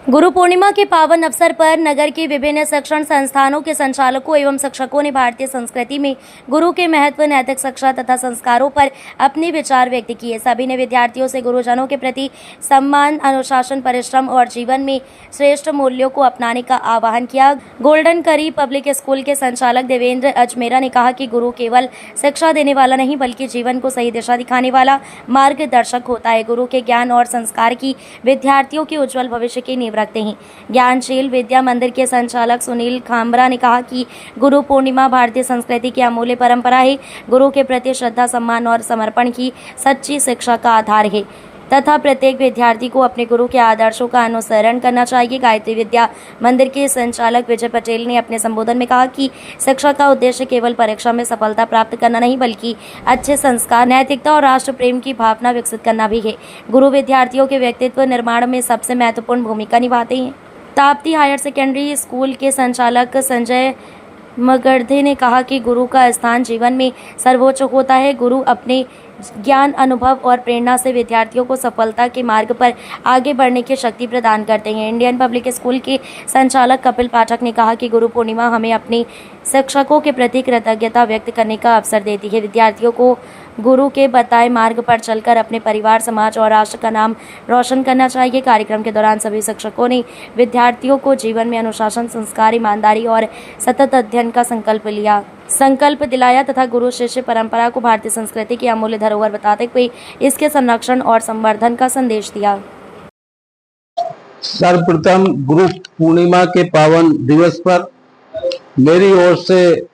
गुरु पूर्णिमा के पावन अवसर पर नगर के विभिन्न शिक्षण संस्थानों के संचालकों एवं शिक्षकों ने भारतीय संस्कृति में गुरु के महत्व, नैतिक शिक्षा तथा संस्कारों पर अपने विचार व्यक्त किए। सभी ने विद्यार्थियों से गुरुजनों के प्रति सम्मान, अनुशासन, परिश्रम और जीवन में श्रेष्ठ मूल्यों को अपनाने का आह्वान किया। गोल्डन करी पब्लिक स्कूल के संचालक देवेंद्र अजमेरा ने कहा कि गुरु केवल शिक्षा देने वाला नहीं बल्कि जीवन को सही दिशा दिखाने वाला मार्गदर्शक होता है। गुरु के ज्ञान और संस्कार की विद्यार्थियों के उज्जवल भविष्य की नींव रखते हैं। ज्ञानशील विद्या मंदिर के संचालक सुनील खामरा ने कहा कि गुरु पूर्णिमा भारतीय संस्कृति की अमूल्य परंपरा है। गुरु के प्रति श्रद्धा, सम्मान और समर्पण की सच्ची शिक्षा का आधार है तथा प्रत्येक विद्यार्थी को अपने गुरु के आदर्शों का अनुसरण करना चाहिए। गायत्री विद्या मंदिर के संचालक विजय पटेल ने अपने संबोधन में कहा कि शिक्षा का उद्देश्य केवल परीक्षा में सफलता प्राप्त करना नहीं बल्कि अच्छे संस्कार, नैतिकता और राष्ट्र प्रेम की भावना विकसित करना भी है। गुरु विद्यार्थियों के व्यक्तित्व निर्माण में सबसे महत्वपूर्ण भूमिका निभाते हैं। ताप्ती हायर सेकेंडरी स्कूल के संचालक संजय मगर्धे ने कहा कि गुरु का स्थान जीवन में सर्वोच्च होता है। गुरु अपने ज्ञान, अनुभव और प्रेरणा से विद्यार्थियों को सफलता के मार्ग पर आगे बढ़ने की शक्ति प्रदान करते हैं। इंडियन पब्लिक स्कूल के संचालक कपिल पाठक ने कहा कि गुरु पूर्णिमा हमें अपने शिक्षकों के प्रति कृतज्ञता व्यक्त करने का अवसर देती है। विद्यार्थियों को गुरु के बताए मार्ग पर चलकर अपने परिवार, समाज और राष्ट्र का नाम रोशन करना चाहिए। कार्यक्रम के दौरान सभी शिक्षकों ने विद्यार्थियों को जीवन में अनुशासन, संस्कार, ईमानदारी और सतत अध्ययन का संकल्प दिलाया तथा गुरु शिष्य परंपरा को भारतीय संस्कृति की अमूल्य धरोहर बताते हुए इसके संरक्षण और संवर्धन का संदेश दिया। सर्वप्रथम गुरु पूर्णिमा के पावन दिवस पर मेरी ओर से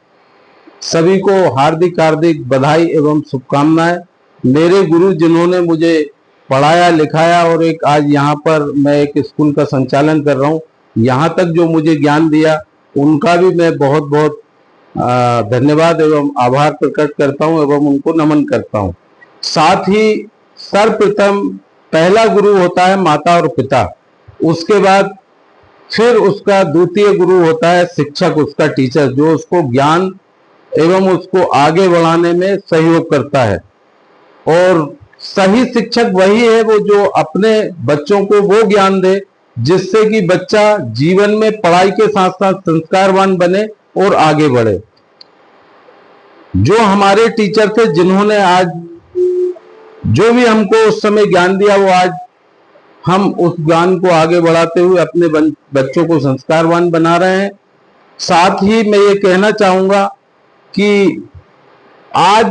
सभी को हार्दिक हार्दिक बधाई एवं शुभकामनाएं। मेरे गुरु जिन्होंने मुझे पढ़ाया, लिखाया और एक आज यहाँ पर मैं एक स्कूल का संचालन कर रहा हूँ, यहाँ तक जो मुझे ज्ञान दिया उनका भी मैं बहुत बहुत धन्यवाद एवं आभार प्रकट करता हूँ एवं उनको नमन करता हूँ। साथ ही सर्वप्रथम पहला गुरु होता है माता और पिता, उसके बाद फिर उसका द्वितीय गुरु होता है शिक्षक, उसका टीचर, जो उसको ज्ञान एवं उसको आगे बढ़ाने में सहयोग करता है। और सही शिक्षक वही है वो जो अपने बच्चों को वो ज्ञान दे जिससे कि बच्चा जीवन में पढ़ाई के साथ साथ संस्कारवान बने और आगे बढ़े। जो हमारे टीचर थे जिन्होंने आज जो भी हमको उस समय ज्ञान दिया, वो आज हम उस ज्ञान को आगे बढ़ाते हुए अपने बच्चों को संस्कारवान बना रहे हैं। साथ ही मैं ये कहना चाहूंगा कि आज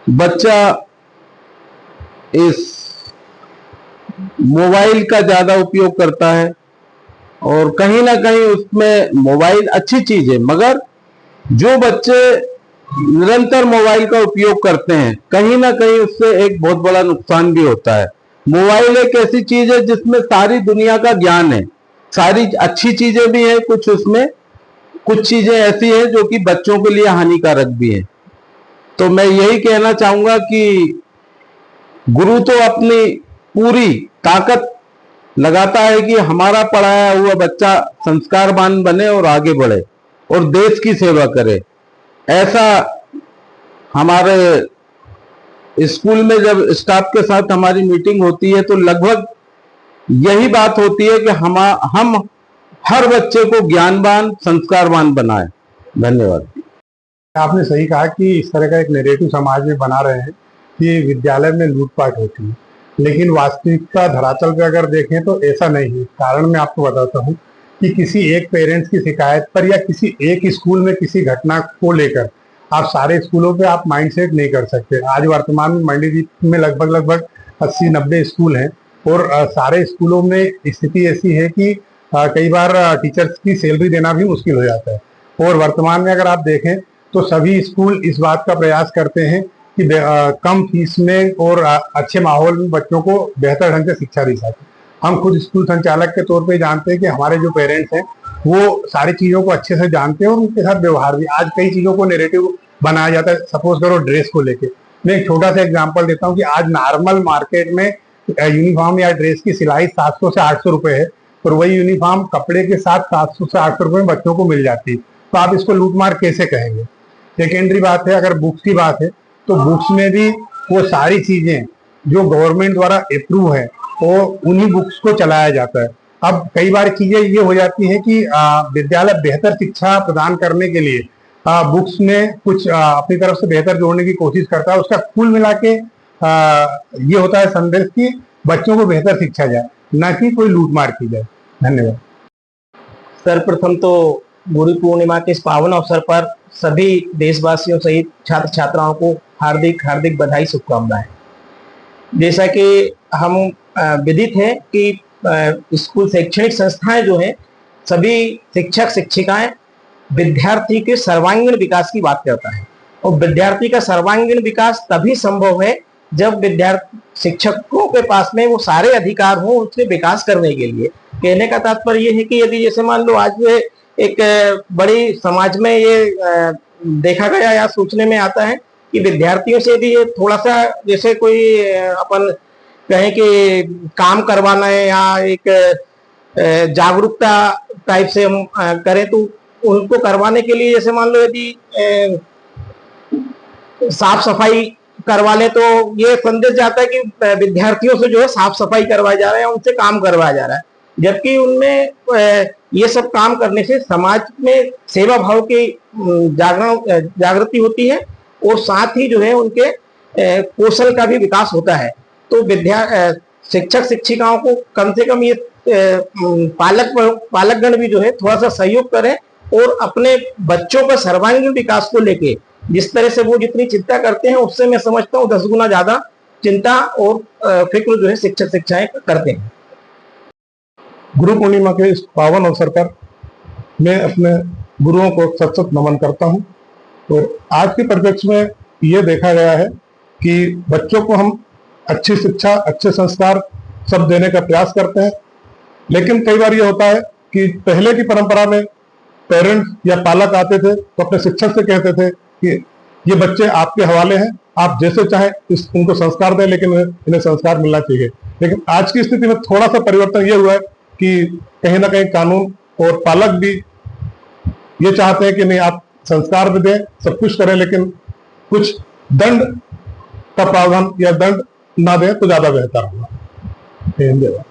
बच्चा इस मोबाइल का ज्यादा उपयोग करता है और कहीं ना कहीं उसमें मोबाइल अच्छी चीज है, मगर जो बच्चे निरंतर मोबाइल का उपयोग करते हैं कहीं ना कहीं उससे एक बहुत बड़ा नुकसान भी होता है। मोबाइल एक ऐसी चीज है जिसमें सारी दुनिया का ज्ञान है, सारी अच्छी चीजें भी हैं, कुछ उसमें कुछ चीजें ऐसी हैं जो कि बच्चों के लिए हानिकारक भी हैं। तो मैं यही कहना चाहूंगा कि गुरु तो अपनी पूरी ताकत लगाता है कि हमारा पढ़ाया हुआ बच्चा संस्कारवान बने और आगे बढ़े और देश की सेवा करे। ऐसा हमारे स्कूल में जब स्टाफ के साथ हमारी मीटिंग होती है तो लगभग यही बात होती है कि हम हर बच्चे को ज्ञानवान, संस्कारवान बनाए। धन्यवाद। आपने सही कहा कि इस तरह का एक नैरेटिव समाज में बना रहे हैं कि विद्यालय में लूटपाट होती है, लेकिन वास्तविकता धरातल पे अगर देखें तो ऐसा नहीं है। कारण मैं आपको बताता हूँ कि किसी एक पेरेंट्स की शिकायत पर या किसी एक स्कूल में किसी घटना को लेकर आप सारे स्कूलों पे आप माइंडसेट नहीं कर सकते। आज वर्तमान में मंडीदीप में लगभग 80-90 स्कूल हैं और सारे स्कूलों में स्थिति ऐसी है कि कई बार टीचर्स की सैलरी देना भी मुश्किल हो जाता है। और वर्तमान में अगर आप देखें तो सभी स्कूल इस बात का प्रयास करते हैं कि कम फीस में और अच्छे माहौल में बच्चों को बेहतर ढंग से शिक्षा दी जाए। हम खुद स्कूल संचालक के तौर पे जानते हैं कि हमारे जो पेरेंट्स हैं वो सारी चीज़ों को अच्छे से जानते हैं और उनके साथ व्यवहार भी। आज कई चीज़ों को नैरेटिव बनाया जाता है, सपोज करो ड्रेस को लेके। मैं एक छोटा सा एग्जांपल देता हूँ कि आज नॉर्मल मार्केट में यूनिफॉर्म या ड्रेस की सिलाई 700 से 800 रुपए है और वही यूनिफॉर्म कपड़े के साथ 700 से 800 रुपए में बच्चों को मिल जाती है। तो आप इसको लूटमार कैसे कहेंगे? सेकेंडरी बात है, अगर बुक्स की बात है तो बुक्स में भी वो सारी चीजें जो गवर्नमेंट द्वारा अप्रूव है वो उन्हीं बुक्स को चलाया जाता है। अब कई बार चीजें ये हो जाती है कि विद्यालय बेहतर शिक्षा प्रदान करने के लिए बुक्स में कुछ अपनी तरफ से बेहतर जोड़ने की कोशिश करता है। उसका कुल मिला के ये होता है संदेश कि बच्चों को बेहतर शिक्षा जाए, ना कि कोई लूटमार की जाए। धन्यवाद। सर्वप्रथम तो गुरु पूर्णिमा के इस पावन अवसर पर सभी देशवासियों सहित छात्र छात्राओं को हार्दिक हार्दिक बधाई, शुभकामनाएं। जैसा कि हम विदित है कि स्कूल शैक्षणिक संस्थाएं जो है, सभी शिक्षक शिक्षिकाएं विद्यार्थी के सर्वांगीण विकास की बात करता है, और विद्यार्थी का सर्वांगीण विकास तभी संभव है जब विद्यार्थी शिक्षकों के पास में वो सारे अधिकार हो उसके विकास करने के लिए। कहने का तात्पर्य ये है कि यदि जैसे मान लो आज एक बड़ी समाज में ये देखा गया या सोचने में आता है कि विद्यार्थियों से यदि थोड़ा सा जैसे कोई अपन कहें कि काम करवाना है या एक जागरूकता टाइप से हम करें, तो उनको करवाने के लिए जैसे मान लो यदि साफ सफाई करवा ले तो ये संदेश जाता है कि विद्यार्थियों से जो है साफ सफाई करवाई जा रहा है, उनसे काम करवाया जा रहा है, जबकि उनमें ये सब काम करने से समाज में सेवा भाव की जागृति होती है और साथ ही जो है उनके कौशल का भी विकास होता है। तो शिक्षक शिक्षिकाओं को कम से कम ये पालकगण भी जो है थोड़ा सा सहयोग करें और अपने बच्चों का सर्वांगीण विकास को लेके जिस तरह से वो जितनी चिंता करते हैं उससे मैं समझता हूँ 10 गुना ज्यादा चिंता और फिक्र जो है शिक्षक शिक्षाएं करते हैं। गुरु पूर्णिमा के इस पावन अवसर पर मैं अपने गुरुओं को सत सत नमन करता हूं। और आज के परिप्रेक्ष्य में ये देखा गया है कि बच्चों को हम अच्छी शिक्षा, अच्छे संस्कार सब देने का प्रयास करते हैं, लेकिन कई बार ये होता है कि पहले की परंपरा में पेरेंट्स या पालक आते थे तो अपने शिक्षक से कहते थे कि ये बच्चे आपके हवाले हैं, आप जैसे चाहे उनको संस्कार दें, लेकिन इन्हें संस्कार मिलना चाहिए। लेकिन आज की स्थिति में थोड़ा सा परिवर्तन ये हुआ है कि कहीं ना कहीं कानून और पालक भी ये चाहते हैं कि नहीं, आप संस्कार भी दें, सब कुछ करें, लेकिन कुछ दंड का प्रावधान या दंड ना दें तो ज्यादा बेहतर होगा। धन्यवाद।